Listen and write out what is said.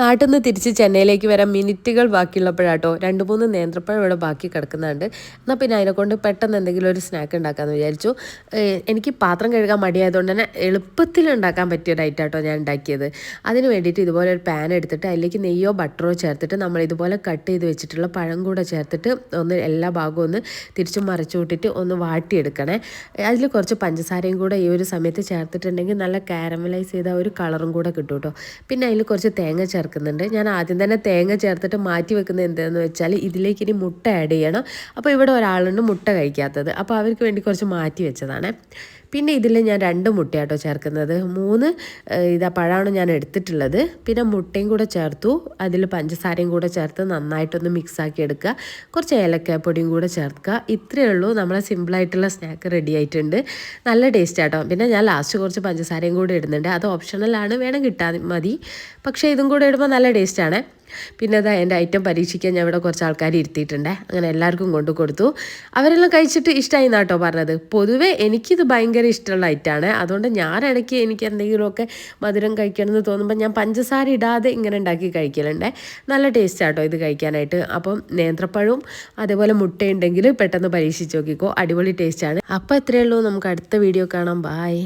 നാട്ടിൽ നിന്ന് തിരിച്ച് ചെന്നൈയിലേക്ക് വരാൻ മിനിറ്റുകൾ ബാക്കിയുള്ളപ്പോഴാട്ടോ 2-3 നേന്ത്രപ്പഴം ഇവിടെ ബാക്കി കിടക്കുന്നുണ്ട്. എന്നാൽ പിന്നെ അതിനെക്കൊണ്ട് പെട്ടെന്ന് എന്തെങ്കിലും ഒരു സ്നാക്ക് ഉണ്ടാക്കാമെന്ന് വിചാരിച്ചു. എനിക്ക് പാത്രം കഴുകാൻ മടിയായതുകൊണ്ട് തന്നെ എളുപ്പത്തിൽ ഉണ്ടാക്കാൻ പറ്റിയ ഡയറ്റാട്ടോ ഞാൻ ഉണ്ടാക്കിയത്. അതിന് വേണ്ടിയിട്ട് ഇതുപോലെ ഒരു പാൻ എടുത്തിട്ട് അതിലേക്ക് നെയ്യോ ബട്ടറോ ചേർത്തിട്ട് നമ്മൾ ഇതുപോലെ കട്ട് ചെയ്ത് വെച്ചിട്ടുള്ള പഴം കൂടെ ചേർത്തിട്ട് ഒന്ന് എല്ലാ ഭാഗവും ഒന്ന് തിരിച്ചും മറിച്ചു വിട്ടിട്ട് ഒന്ന് വാട്ടിയെടുക്കണേ. അതിൽ കുറച്ച് പഞ്ചസാരയും കൂടെ ഈ ഒരു സമയത്ത് ചേർത്തിട്ടുണ്ടെങ്കിൽ നല്ല കാരമലൈസ് ചെയ്ത ഒരു കളറും കൂടെ കിട്ടും കേട്ടോ. പിന്നെ അതിൽ കുറച്ച് തേങ്ങ ചേർക്കുന്നുണ്ട്. ഞാൻ ആദ്യം തന്നെ തേങ്ങ ചേർത്തിട്ട് മാറ്റി വെക്കുന്നത് എന്താണെന്ന് വെച്ചാൽ ഇതിലേക്ക് ഇനി മുട്ട ആഡ് ചെയ്യണം. അപ്പോൾ ഇവിടെ ഒരാളുണ്ട് മുട്ട കഴിക്കാത്തത്, അപ്പോൾ അവർക്ക് വേണ്ടി കുറച്ച് മാറ്റി വെച്ചതാണ്. പിന്നെ ഇതിൽ ഞാൻ 2 മുട്ടയാട്ടോ ചേർക്കുന്നത്. 3 പഴമാണ് ഞാൻ എടുത്തിട്ടുള്ളത്. പിന്നെ മുട്ടയും കൂടെ ചേർത്തു, അതിൽ പഞ്ചസാരയും കൂടെ ചേർത്ത് നന്നായിട്ടൊന്ന് മിക്സാക്കി എടുക്കുക. കുറച്ച് ഏലക്കാപ്പൊടിയും കൂടെ ചേർക്കുക. ഇത്രയേ ഉള്ളൂ, നമ്മളെ സിമ്പിളായിട്ടുള്ള സ്നാക്ക് റെഡി ആയിട്ടുണ്ട്. നല്ല ടേസ്റ്റ് ആട്ടോ. പിന്നെ ഞാൻ ലാസ്റ്റ് കുറച്ച് പഞ്ചസാരയും കൂടെ ഇടുന്നുണ്ട്. അത് ഓപ്ഷണലാണ്, വേണം കിട്ടാൻ മതി. പക്ഷേ ഇതും കൂടെ ഇടുമ്പോൾ നല്ല ടേസ്റ്റാണ്. പിന്നെ അതാ എൻ്റെ ഐറ്റം പരീക്ഷിക്കാൻ ഞാൻ ഇവിടെ കുറച്ച് ആൾക്കാർ ഇരുത്തിയിട്ടുണ്ട്. അങ്ങനെ എല്ലാവർക്കും കൊണ്ടു കൊടുത്തു. അവരെല്ലാം കഴിച്ചിട്ട് ഇഷ്ടമായി എന്നാട്ടോ പറഞ്ഞത്. പൊതുവേ എനിക്കിത് ഭയങ്കര ഇഷ്ടമുള്ള ഐറ്റമാണ്. അതുകൊണ്ട് ഞാനിടയ്ക്ക് എനിക്ക് എന്തെങ്കിലുമൊക്കെ മധുരം കഴിക്കണമെന്ന് തോന്നുമ്പോൾ ഞാൻ പഞ്ചസാര ഇടാതെ ഇങ്ങനെ ഉണ്ടാക്കി കഴിക്കലുണ്ട്. നല്ല ടേസ്റ്റ് ആട്ടോ ഇത് കഴിക്കാനായിട്ട്. അപ്പം നേന്ത്രപ്പഴവും അതേപോലെ മുട്ടയുണ്ടെങ്കിൽ പെട്ടെന്ന് പരീക്ഷിച്ച് നോക്കിക്കോ, അടിപൊളി ടേസ്റ്റാണ്. അപ്പോൾ ഇത്രയേ ഉള്ളൂ, നമുക്ക് അടുത്ത വീഡിയോ കാണാം. ബായ്.